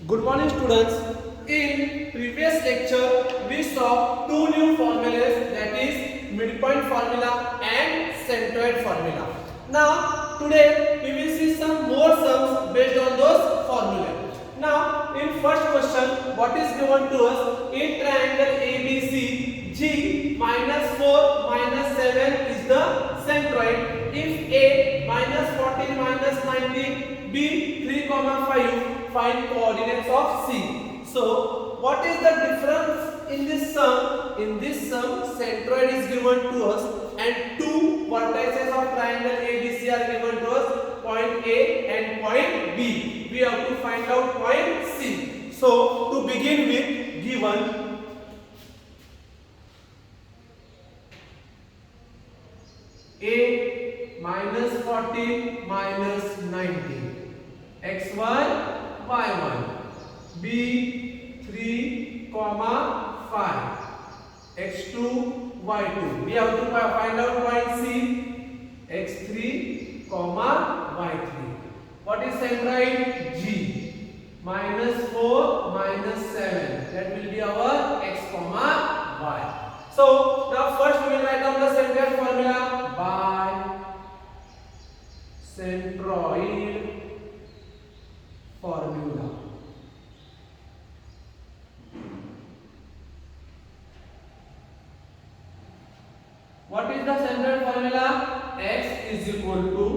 Good morning students. In previous lecture we saw two new formulas, that is midpoint formula and centroid formula. Now today we will see some more sums based on those formulas. Now in first question, what is given to us? In triangle ABC, G minus 4 minus 7 is the centroid. If A minus 14 minus 19, B 3, 5, find coordinates of C. So what is the difference in this sum? In this sum, centroid is given to us and two vertices of triangle ABC are given to us, point A and point B. We have to find out point C. So to begin with, given A minus 14 minus 19, x1 y1, b 3, 5, x2 y2. We have to find out point C, x3, y3. What is centroid? G minus 4 minus 7. That will be our x, y. So now first we will write down the centroid formula by centroid formula. What is the centroid formula? X is equal to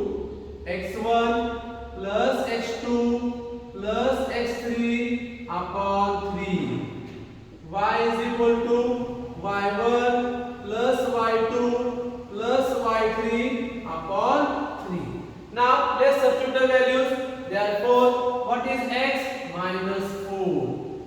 x1 plus x2 plus x3 upon 3. Y is equal to y1 plus y2 plus y3 upon 3. Now let's substitute the values. Therefore, what is x? Minus 4.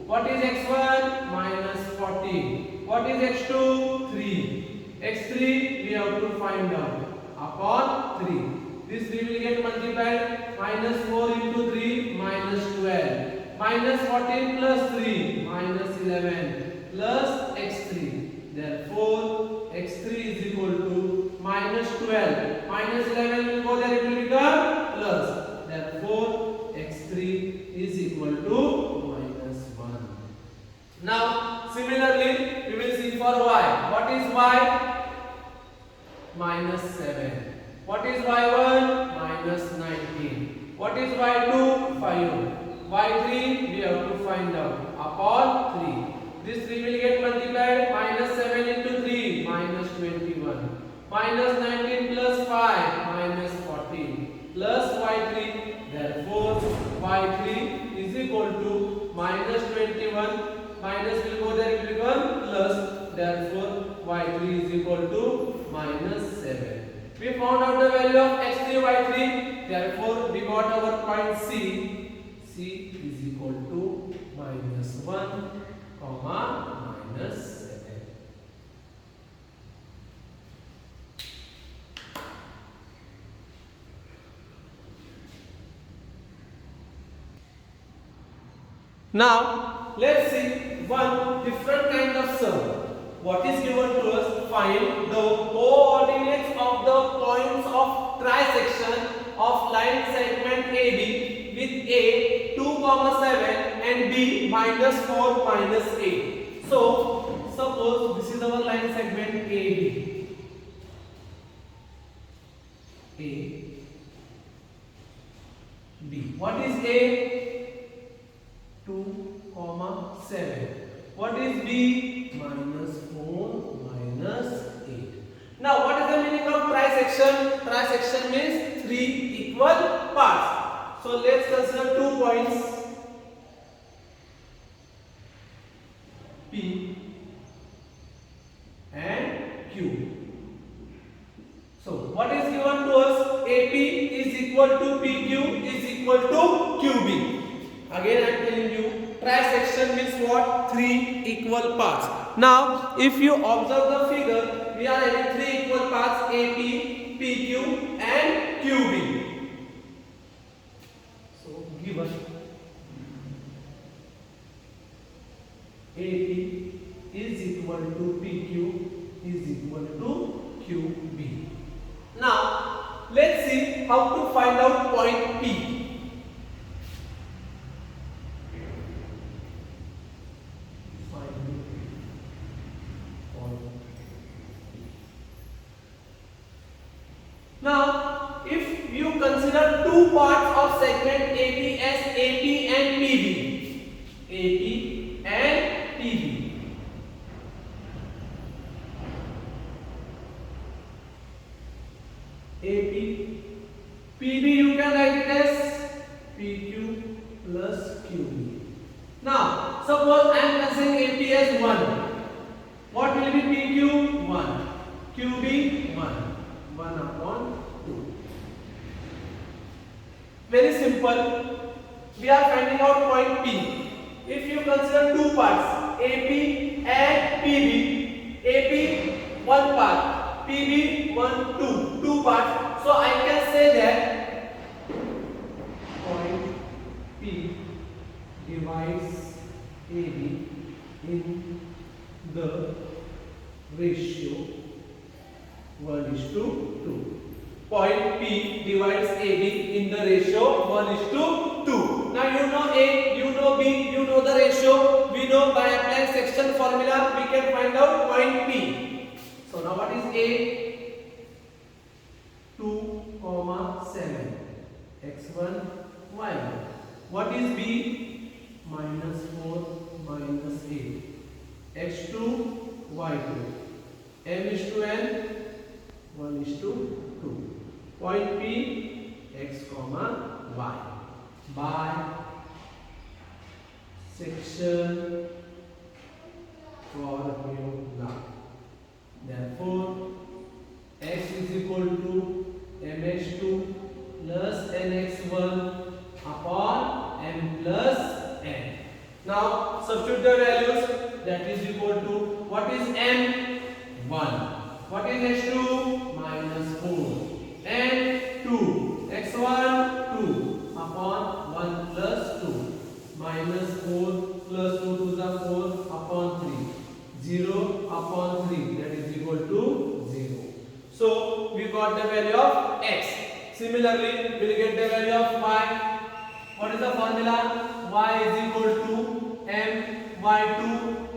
What is x1? Minus 14. What is x2? 3. x3 we have to find out upon 3. This 3 will get multiplied. Minus 4 into 3 minus 12. Minus 14 plus 3 minus 11 plus x3. Therefore, x3 is equal to minus 12. Minus 11 will go there, it will become plus. Therefore, x3 is equal to minus 1. Now, similarly, we will see for y. What is y? Minus 7. What is y1? Minus 19. What is y2? 5. y3 we have to find out upon 3. This 3 will get multiplied. Minus 7 into 3 minus 21. Minus 19 plus 5 minus 14 plus y3. Therefore, y3 is equal to minus 21. Minus will go there, it will become plus. Therefore, y3 is equal to minus 7. We found out the value of x3, y3. Therefore, we got our point C. C is equal to minus 1, minus 7. Now, let's see one different kind of sum. What is given to us? Find the coordinates of the points of trisection of line segment AB with A 2, 7 and B minus 4 minus 8. So, suppose this is our line segment AB. A, B. What is A? 2, 7. What is B? Minus 4 minus 8. Now, what is the meaning of trisection? Trisection means 3 equal parts. So, let's consider 2 points P and Q. So, what is given to us? AP is equal to PQ is equal to QB. Again, I am telling you, trisection means what? 3 equal parts. Now, if you observe the figure, we are having 3 equal parts AP, PQ and QB. So, given AP is equal to PQ is equal to QB. Now, let's see how to find out point P. two parts of segment AB as AP and PB. AP and PB. AP, PB you can write it as PQ plus QB. Now, suppose I am considering AP as 1. What will be PQ? 1. QB 1. 1 upon 2. Very simple. We are finding out point P. If you consider two parts, AP and PB, AP one part, PB 1, 2, two parts. So I can say that point P divides AB in the ratio 1:2. Point P divides AB in the ratio 1:2. Now you know A, you know B, you know the ratio. We know by applying section formula we can find out point P. So now what is A? 2, 7. X1, Y1. What is B? -4, -8. X2, Y2. M:n, 1:2. Point P, X, Y. By section formula. Therefore, X is equal to mx2 plus nx1 upon m plus n. Now substitute the values. That is equal to, what is m? 1. What is x2? -4. And 2. x1 2 upon 1 plus 2. -4 plus 2 to the 4 upon 3. 0 upon 3. That is equal to 0. So we got the value of x. Similarly, we will get the value of y. What is the formula? Y is equal to my2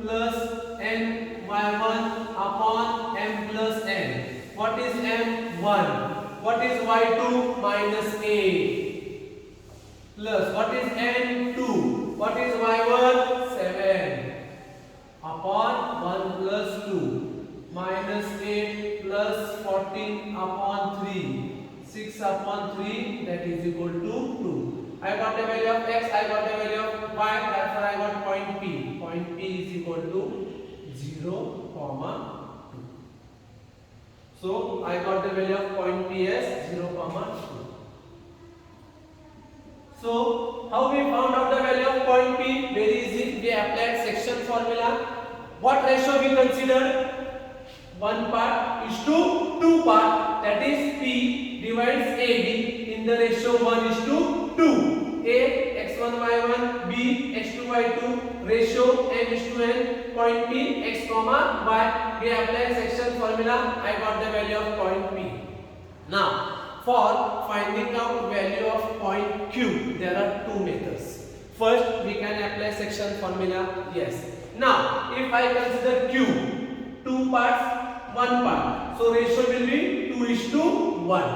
plus ny1 upon m plus n. What is m1? What is y2? -8 plus what is n2? What is y1? 7 upon 1 plus 2 -8 plus 14 upon 3 6 upon 3, that is equal to 2. I got the value of x, I got the value of y, that's why I got point P. Point P is equal to 0, 2. So I got the value of point P as 0, 2. So how we found out the value of point P? Very easy. We applied section formula. What ratio we considered? 1 part is to 2 part. That is P divides AB in the ratio 1:2. A x1 y1, B x2 y2, ratio m:n, point P x, y. We apply section formula. I got the value of point P. Now, for finding out value of point Q, there are two methods. First, we can apply section formula. Yes. Now, if I consider Q, 2 parts, 1 part. So ratio will be 2:1.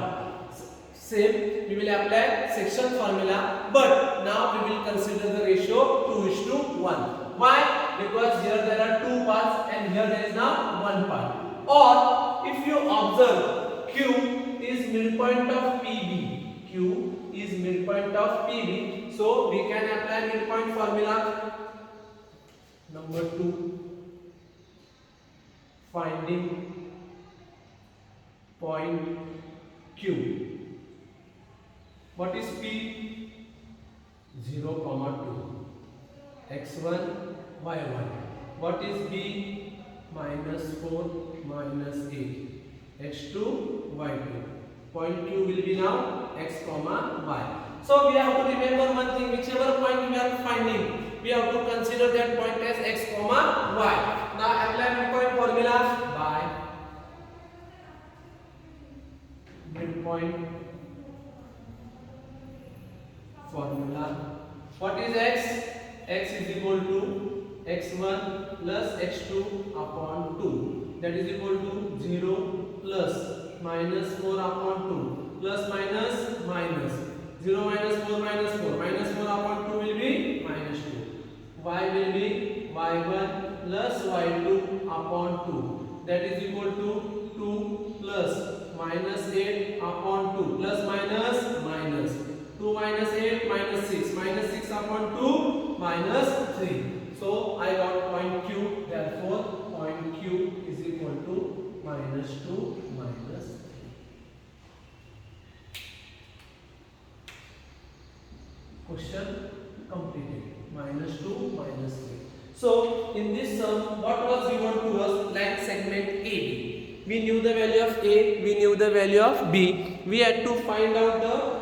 Same, we will apply section formula, but now we will consider the ratio 2:1. Why? Because here there are 2 parts and here there is now 1 part. Or if you observe, Q is midpoint of PB. Q is midpoint of PB. So we can apply midpoint formula. Number 2. Finding point Q. What is P? 0, 2. x1, y1. What is B? -4, -8. x2, y2. Point Q will be now x, y. So we have to remember one thing, whichever point we are finding, we have to consider that point as x, y. Now apply midpoint formula by midpoint formula. What is x? X is equal to x1 plus x2 upon 2. That is equal to 0 plus -4 upon 2 plus minus minus 0 minus 4 minus 4. Minus 4 upon 2 will be minus 2. Y will be y1 plus y2 upon 2. That is equal to 2 plus minus 8 upon 2 plus minus minus. 2 minus 8 minus 6. Minus 6 upon 2 minus 3. So I got point Q. Therefore point Q is equal to minus 2 minus 3. Question completed. Minus 2 minus 3. So in this sum, what was given to us? Line segment AB. We knew the value of A, we knew the value of B. We had to find out the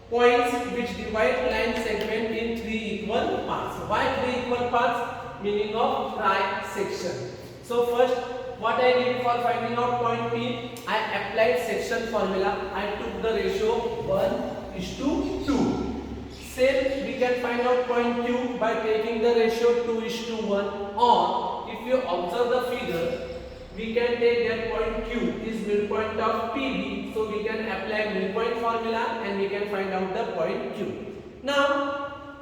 points which divide line segment in 3 equal parts. Why 3 equal parts? Meaning of trisection. So first, what I did for finding out point P, I applied section formula. I took the ratio 1:2. Same, we can find out point Q by taking the ratio 2:1, or if you observe the figure, we can take that point Q is midpoint of PB, so we can apply midpoint formula and we can find out the point Q. Now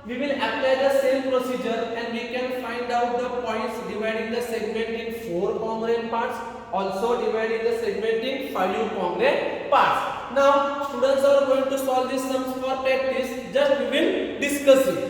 we will apply the same procedure and we can find out the points dividing the segment in 4 congruent parts, also dividing the segment in 5 congruent parts. Now students are going to solve these sums for practice. Just we will discuss it.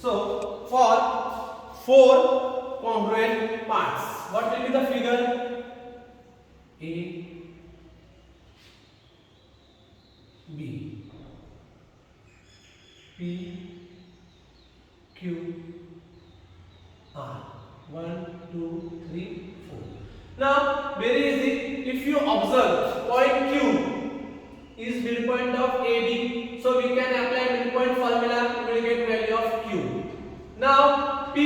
So for 4 congruent parts, what will be the figure? A, B, P, Q, R. 1, 2, 3, 4. Now very easy. If you observe, point Q is midpoint of AB, so we can apply midpoint formula. We will get value of Q. Now P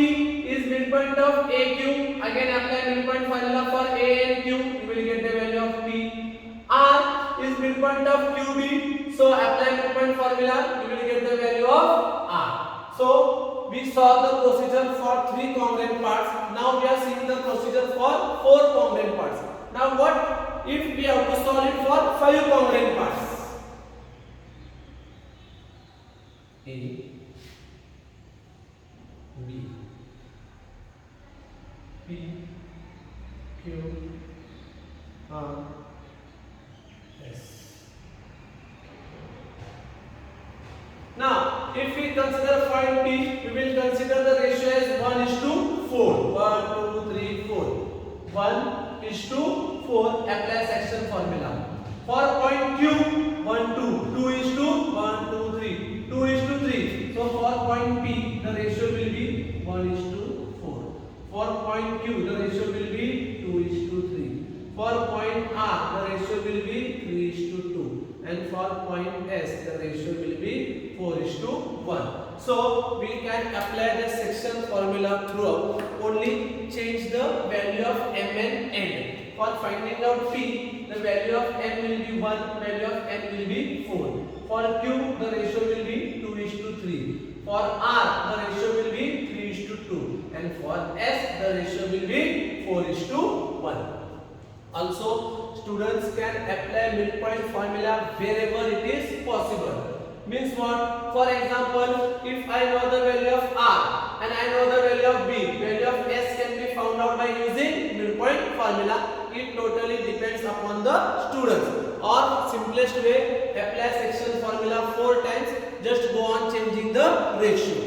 is midpoint of AQ. Again apply midpoint formula for A and Q. You will get the value of P. R is midpoint of QB. So apply midpoint formula. You will get the value of R. So we saw the procedure for 3 congruent parts. Now we are seeing the procedure for 4 congruent parts. Now what if we have to solve it for 5 congruent parts? A, B, P, Q, R, S. Now, if we consider point P, we will consider the ratio as 1:4. 1, 2, 3, 4. 1:4. Apply section formula. For point Q, 1, 2. 2:1, 2, 3. 2:3. So for point P, the ratio will be 1:4. For point Q, the ratio will be 2:3. For point R, the ratio will be 3:2. And for point S, the ratio will be 4:1. So we can apply the section formula throughout. Only change the value of M and N. For finding out P, the value of M will be 1, value of N will be 4. For Q, the ratio will be 2:3. For R, the ratio will be 3:2. And for S, the ratio will be 4:1. Also, students can apply midpoint formula wherever it is possible. Means what? For example, if I know the value of R and I know the value of B, value of S can be found out by using midpoint formula. It totally depends upon the students. Or simplest way, apply section formula 4 times. Just go on changing the ratio.